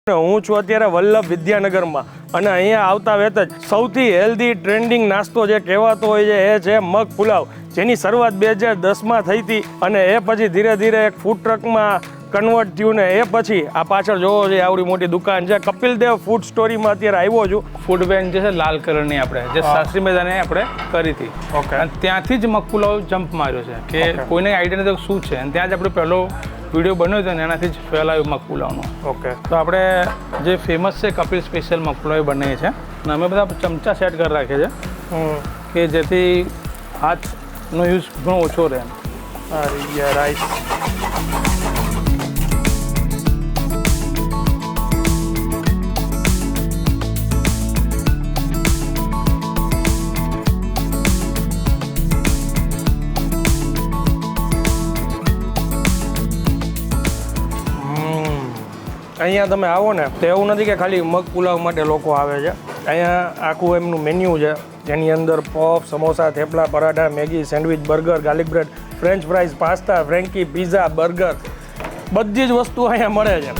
હું છું અત્યારે વલ્લભ વિદ્યાનગરમાં અને અહીંયા આવતા વેત જ સૌથી હેલ્ધી ટ્રેન્ડિંગ નાસ્તો જે કહેવાતો હોય છે એ છે મગ પુલાવ, જેની શરૂઆત 2010માં થઈ હતી અને એ પછી ધીરે ધીરે એક ફૂડ ટ્રકમાં કન્વર્ટ થયું ને એ પછી આ પાછળ જોવો છે આવડી મોટી દુકાન છે. કપિલ દેવ ફૂડ સ્ટોરીમાં અત્યારે આવ્યો છું. ફૂડ વેન જે છે લાલ કલરની આપણે જે શાસ્ત્રી મેદાને આપણે કરી હતી. ઓકે. અને ત્યાંથી જ મગ પુલાવ જમ્પ માર્યો છે કે કોઈને આઈડિયા નથી શું છે, અને ત્યાં જ આપણે પહેલો વિડીયો બન્યો હતો ને એનાથી જ ફેલાયો મગ પુલાવનો. ઓકે. તો આપણે જે ફેમસ છે કપિલ સ્પેશિયલ મગ પુલાવ બનાવીએ છીએ અને અમે બધા ચમચા સેટ કરી રાખીએ છીએ કે જેથી હાથનો યુઝ ઘણો ઓછો રહે. રાઈસ અહીંયા તમે આવો ને તો એવું નથી કે ખાલી મગ પુલાવ માટે લોકો આવે છે. અહીંયા આખું એમનું મેન્યુ છે જેની અંદર puff, samosa, thepla, paratha, Maggi, sandwich, burger, garlic bread, French fries, pasta, frankie, pizza, burger, બધી જ વસ્તુ અહીંયા મળે છે.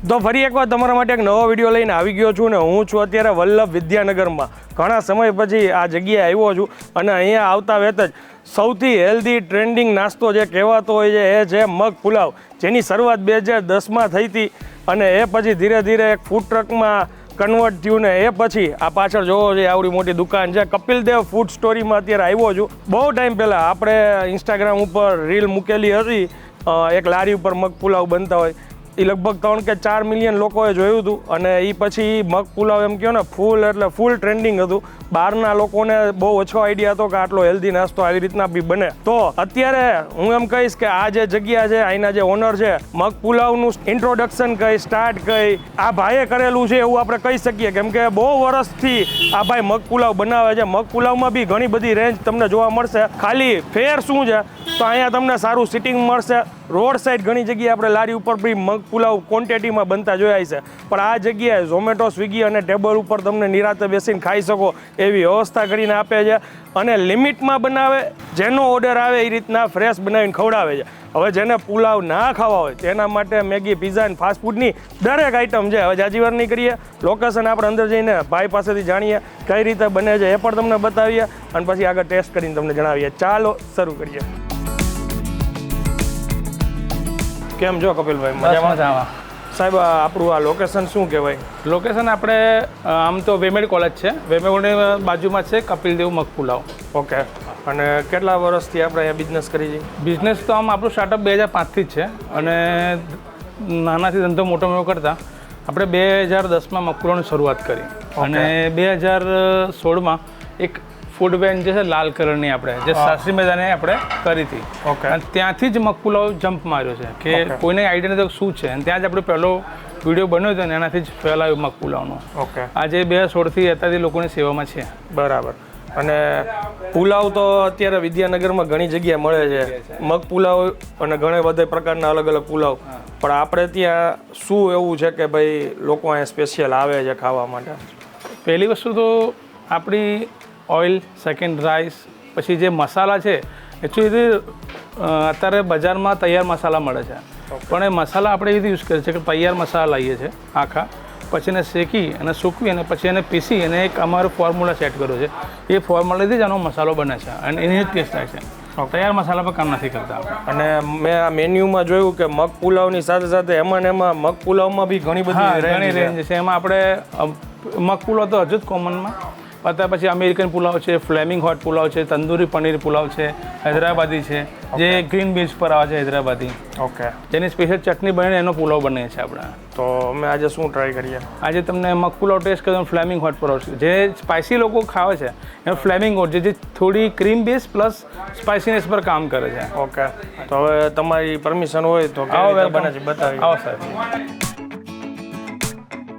તો ફરી એકવાર તમારા માટે એક નવો વિડીયો લઈને આવી ગયો છું ને હું છું અત્યારે વલ્લભ વિદ્યાનગરમાં. ઘણા સમય પછી આ જગ્યાએ આવ્યો છું અને અહીંયા આવતા વેત જ સૌથી હેલ્ધી ટ્રેન્ડિંગ નાસ્તો જે કહેવાતો હોય છે એ છે મગ પુલાવ, જેની શરૂઆત 2010માં થઈ હતી અને એ પછી ધીરે ધીરે એક ફૂડ ટ્રકમાં કન્વર્ટ થયું ને એ પછી આ પાછળ જોવો છે આવડી મોટી દુકાન છે. કપિલ દેવ ફૂડ સ્ટોરીમાં અત્યારે આવ્યો છું. બહુ ટાઈમ પહેલાં આપણે ઇન્સ્ટાગ્રામ ઉપર રીલ મૂકેલી હતી, એક લારી ઉપર મગ પુલાવ બનતા હોય. એ લગભગ 3 કે 4 મિલિયન લોકોએ જોયું હતું અને એ પછી મગ પુલાવ એમ કહો ને ફૂલ ટ્રેન્ડિંગ હતું. બહારના લોકોને બહુ ઓછો આઈડિયા હતો કે આટલો હેલ્ધી નાસ્તો આવી રીતના બી બને. તો અત્યારે હું એમ કહીશ કે આ જે જગ્યા છે, અહીંના જે ઓનર છે, મગ પુલાવનું ઇન્ટ્રોડક્શન કઈ સ્ટાર્ટ કઈ આ ભાઈએ કરેલું છે એવું આપણે કહી શકીએ, કેમ કે બહુ વર્ષથી આ ભાઈ મગ પુલાવ બનાવે છે. મગ પુલાવમાં બી ઘણી બધી રેન્જ તમને જોવા મળશે. ખાલી ફેર શું છે તો અહીંયા તમને સારું સિટિંગ મળશે. રોડ સાઈડ ઘણી જગ્યાએ આપણે લારી ઉપર બી મગ પુલાવ ક્વોન્ટિટીમાં બનતા જોયા છે, પણ આ જગ્યાએ ઝોમેટો, સ્વિગી અને ટેબલ ઉપર તમને નિરાતે બેસીને ખાઈ શકો એવી વ્યવસ્થા કરીને આપે છે અને લિમિટમાં બનાવે. જેનો ઓર્ડર આવે એ રીતના ફ્રેશ બનાવીને ખવડાવે છે. હવે જેને પુલાવ ના ખાવા હોય તેના માટે મેગી, પીઝા અને ફાસ્ટફૂડની દરેક આઈટમ છે. હવે જાજી વાર નહીં કરીએ, લોકેશન આપણે અંદર જઈને ભાઈ પાસેથી જાણીએ કઈ રીતે બને છે એ પણ તમને બતાવીએ અને પછી આગળ ટેસ્ટ કરીને તમને જણાવીએ. ચાલો શરૂ કરીએ. કેમ છો કપિલભાઈ? મજામાં. સાહેબ આપણું આ લોકેશન શું કહેવાય? લોકેશન આપણે આમ તો વેમેડ કોલેજ છે, વેમેડ કોલેજની બાજુમાં છે કપિલ દેવ મગ પુલાવ. ઓકે. અને કેટલા વર્ષથી આપણે અહીંયા બિઝનેસ કરી છે? બિઝનેસ તો આમ આપણું સ્ટાર્ટઅપ 2005થી જ છે અને નાનાથી ધંધો મોટો કરતા આપણે 2010માં મગ પુલાવની શરૂઆત કરી અને 2016માં એક ફૂડ વેન જે છે લાલ કલરની આપણે જે શાસ્ત્રી મેદાને આપણે કરી હતી. ઓકે. અને ત્યાંથી જ મગ પુલાવ જમ્પ માર્યો છે કે કોઈને આઈડિયા નથી શું છે, અને ત્યાં જ આપણે પહેલો વિડીયો બન્યો હતો ને એનાથી જ ફેલાયો મગ પુલાવનો. ઓકે. આજે 2016થી અત્યારથી લોકોની સેવામાં છે. બરાબર. અને પુલાવ તો અત્યારે વિદ્યાનગરમાં ઘણી જગ્યાએ મળે છે, મગ પુલાવ અને ઘણા બધા પ્રકારના અલગ અલગ પુલાવ, પણ આપણે ત્યાં શું એવું છે કે ભાઈ લોકો અહીંયા સ્પેશિયલ આવે છે ખાવા માટે? પહેલી વસ્તુ તો આપણી ઓઇલ, સેકન્ડ રાઈસ, પછી જે મસાલા છે એકચ્યુઅલી અત્યારે બજારમાં તૈયાર મસાલા મળે છે, પણ એ મસાલા આપણે એવી રીતે યુઝ કરીએ છીએ કે તૈયાર મસાલા લાવીએ છીએ આખા, પછી એને શેકી અને સૂકવી અને પછી એને પીસી અને એક અમારો ફોર્મ્યુલા સેટ કર્યો છે. એ ફોર્મ્યુલાથી જ આનો મસાલો બને છે અને એની જ ટેસ્ટ થાય છે. તૈયાર મસાલા પર કામ નથી કરતા આપણે. અને મેં આ મેન્યુમાં જોયું કે મગ પુલાવની સાથે સાથે એમાં મગ પુલાવમાં બી ઘણી બધી રેન્જ છે. એમાં આપણે મગ પુલાવ તો હજુ જ કોમનમાં, પછી અમેરિકન પુલાવ છે, ફ્લેમિંગ હોટ પુલાવ છે, તંદૂરી પનીર પુલાવ છે, હૈદરાબાદી છે જે ગ્રીન બીન્સ પર આવે છે હૈદરાબાદી. ઓકે. જેની સ્પેશિયલ ચટણી બનીને એનો પુલાવ બને છે આપણે. તો અમે આજે શું ટ્રાય કરીએ? આજે તમને મગ પુલાવ ટેસ્ટ કર્યો ફ્લેમિંગ હોટ પુલાવ છે. જે સ્પાઇસી લોકો ખાવે છે એનો ફ્લેમિંગ હોટ જે થોડી ક્રીમ બેઝ પ્લસ સ્પાઇસીનેસ પર કામ કરે છે. ઓકે. તો હવે તમારી પરમિશન હોય તો બને છે બતાવી. આવો સાહેબ.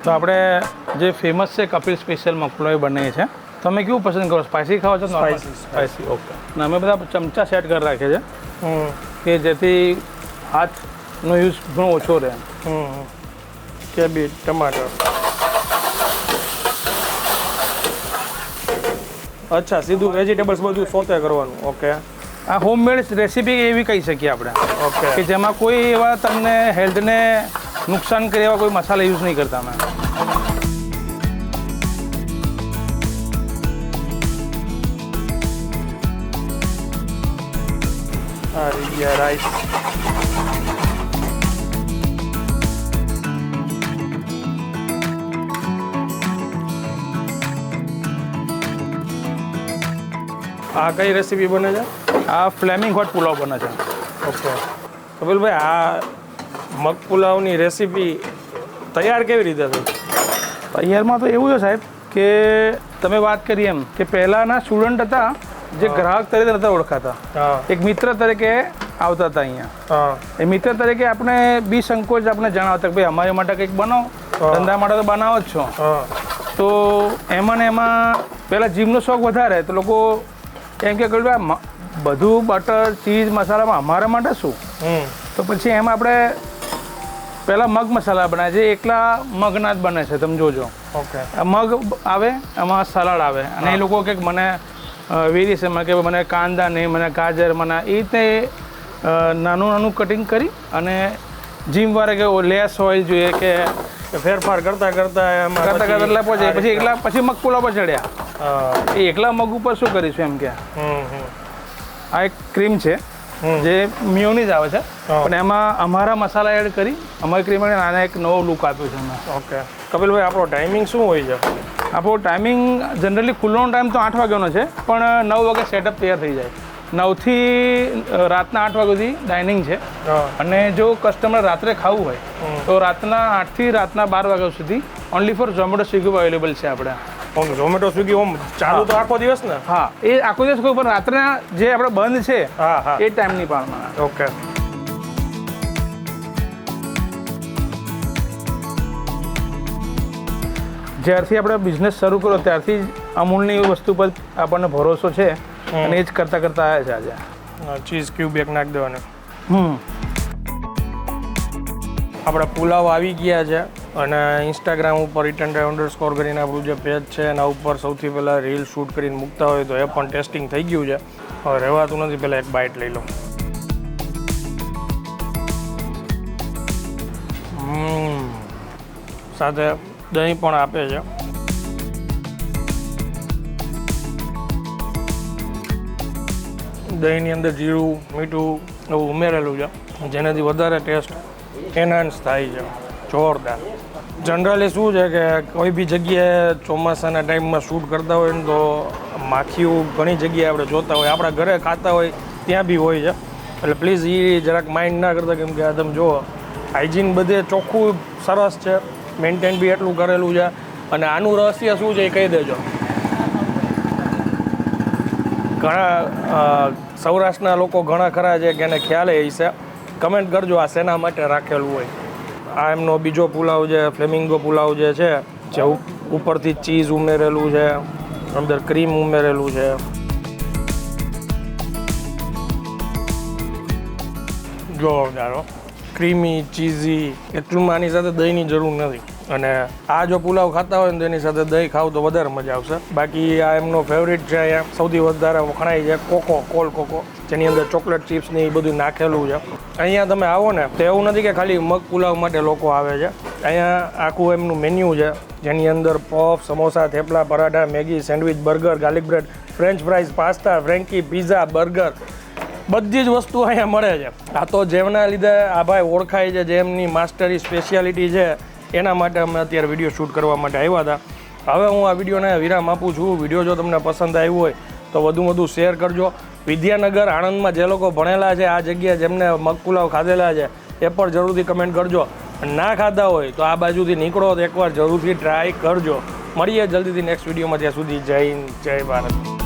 તો આપણે જે ફેમસ છે કપિલ સ્પેશિયલ મગ પુલાવ બનાવીએ છીએ. તમે કેવું પસંદ કરો? સ્પાઇસી ખાઓ છો? સ્પાઇસી. ઓકે. અને અમે બધા ચમચા સેટ કરી રાખીએ છીએ કે જેથી હાથનો યુઝ ઘણો ઓછો રહે. કેબેજ, ટમાટર, અચ્છા, સીધું વેજીટેબલ્સ બધું સોતે કરવાનું. ઓકે. આ હોમમેડ રેસીપી એવી કહી શકીએ આપણે ઓકે કે જેમાં કોઈ એવા તમને હેલ્થને નુકસાન કરે એવા કોઈ મસાલા યુઝ નહીં કરતા અમે. આ રહી ગયા રાઈસ. આ કઈ રેસીપી બને છે? આ ફ્લેમિંગ હોટ પુલાવ બને છે. ઓકે કપિલભાઈ, આ મગ પુલાવની રેસીપી તૈયાર કેવી રીતે થઈ? તૈયારમાં તો એવું છે સાહેબ કે તમે વાત કરી એમ કે પહેલાંના સ્ટુડન્ટ હતા જે ગ્રાહક તરીકે નહોતા ઓળખાતા, હા એક મિત્ર તરીકે આવતા હતા અહીંયા. હા એ મિત્ર તરીકે આપણે બી સંકોચ આપણે જણાવતા કે ભાઈ અમારી માટે કંઈક બનાવો, ધંધા માટે તો બનાવો જ છો. હા તો એમાં ને એમાં પહેલાં જીમનો શોખ વધારે તો લોકો એમ કે કહ્યું બધું બટર ચીઝ મસાલામાં અમારા માટે શું. તો પછી એમાં આપણે પહેલાં મગ મસાલા બનાવે છે, એકલા મગના જ બને છે. તમે જોજો, ઓકે મગ આવે, એમાં સલાડ આવે, અને એ લોકો કે મને વેરિએશનમાં કે મને કાંદા નહીં, મને ગાજર, મને એ રીતે નાનું નાનું કટિંગ કરી અને જીમવાળા કે લેસ ઓઇલ જોઈએ કે ફેરફાર કરતા કરતા એમાં કરતા કરતા એટલે પહોંચે પછી એકલા પછી મગ પુલાવ પર ચડ્યા. હા. એ એકલા મગ ઉપર શું કરીશું એમ કે હમ. આ એક ક્રીમ છે જે મિયોનીઝ આવે છે, પણ એમાં અમારા મસાલા એડ કરી અમારી ક્રીમ આને એક નવો લુક આપ્યો છે અમે. ઓકે કપિલભાઈ, આપણો ટાઈમિંગ શું હોય છે? આપણો ટાઈમિંગ જનરલી ખુલ્લોનો ટાઈમ તો 8 વાગ્યાનો છે, પણ 9 વાગે સેટઅપ તૈયાર થઈ જાય. 9 થી રાતના 8 વાગ્યા સુધી ડાઇનિંગ છે. અને જો કસ્ટમર રાત્રે ખાવું હોય તો રાતના 8 થી રાતના 12 વાગ્યા સુધી only for Zomato Swiggy available છે આપણે. ઝોમેટો સ્વિગી હોમ ચાલુ તો આખો દિવસ ને? હા, એ આખો દિવસ કોઈ પણ રાત્રના જે આપણે બંધ છે હા હા એ ટાઈમની પાળમાં. ઓકે જ્યારથી આપણે બિઝનેસ શરૂ કર્યો ત્યારથી જ અમૂલની વસ્તુ પર આપણને ભરોસો છે અને એ જ કરતાં કરતાં આવ્યા છે આજે. ચીઝ ક્યુબ એક નાખી દેવાનું. આપણા પુલાવ આવી ગયા છે અને ઇન્સ્ટાગ્રામ ઉપર eat&try_ કરીને આપણું જે પેજ છે એના ઉપર સૌથી પહેલાં રીલ શૂટ કરીને મૂકતા હોય તો એ પણ ટેસ્ટિંગ થઈ ગયું છે. હવે રહેવાતું નથી, પહેલાં એક બાઇટ લઈ લો. સાથે દહીં પણ આપે છે. દહીંની અંદર જીરું મીઠું એવું ઉમેરેલું છે જેનાથી વધારે ટેસ્ટ એનહાન્સ થાય છે. જોરદાર. જનરલી શું છે કે કોઈ બી જગ્યાએ ચોમાસાના ટાઈમમાં શૂટ કરતા હોય ને તો માખીઓ ઘણી જગ્યાએ આપણે જોતા હોય, આપણા ઘરે ખાતા હોય ત્યાં બી હોય છે. એટલે પ્લીઝ એ જરાક માઇન્ડ ના કરતા, કેમ કે આ તમે જુઓ હાઇજીન બધે ચોખ્ખું સરસ છે, મેન્ટેન બી એટલું કરેલું છે. અને આનું રહસ્ય શું છે એ કહી દેજો. ઘણા સૌરાષ્ટ્રના લોકો ઘણા ખરા છે કે એને ખ્યાલ એ છે, કમેન્ટ કરજો આ શેના માટે રાખેલું હોય. આ એમનો બીજો પુલાવ છે, ફ્લેમિંગો પુલાવ જે છે, જે ઉપરથી ચીઝ ઉમેરેલું છે, અંદર ક્રીમ ઉમેરેલું છે. જોરદાર, ક્રીમી ચીઝી. એટલું આની સાથે દહીંની જરૂર નથી. અને આ જો પુલાવ ખાતા હોય ને તો એની સાથે દહીં ખાવ તો વધારે મજા આવશે. બાકી આ એમનો ફેવરિટ છે, અહીંયા સૌથી વધારે વખણાય છે કોલ કોકો, જેની અંદર ચોકલેટ ચિપ્સ ને એ બધું નાખેલું છે. અહીંયા તમે આવો ને તો એવું નથી કે ખાલી મગ પુલાવ માટે લોકો આવે છે. અહીંયા આખું એમનું મેન્યુ છે જેની અંદર puff, samosa, thepla, paratha, Maggi, sandwich, burger, garlic bread, French fries, pasta, frankie, pizza, burger, બધી જ વસ્તુ અહીંયા મળે છે. આ તો જેમના લીધે આ ભાઈ ઓળખાય છે, જેમની માસ્ટરી સ્પેશિયાલિટી છે, એના માટે અમે અત્યારે વિડીયો શૂટ કરવા માટે આવ્યા હતા. હવે હું આ વિડીયોને વિરામ આપું છું. વિડીયો જો તમને પસંદ આવ્યો હોય તો વધુ શેર કરજો. વિદ્યાનગર આણંદમાં જે લોકો ભણેલા છે, આ જગ્યાએ જેમને મગ પુલાવ ખાધેલા છે, એ પણ જરૂરથી કમેન્ટ કરજો. ના ખાધા હોય તો આ બાજુથી નીકળો તો એકવાર જરૂરથી ટ્રાય કરજો. મળીએ જલ્દીથી નેક્સ્ટ વિડીયોમાં. ત્યાં સુધી જય હિન્દ, જય ભારત.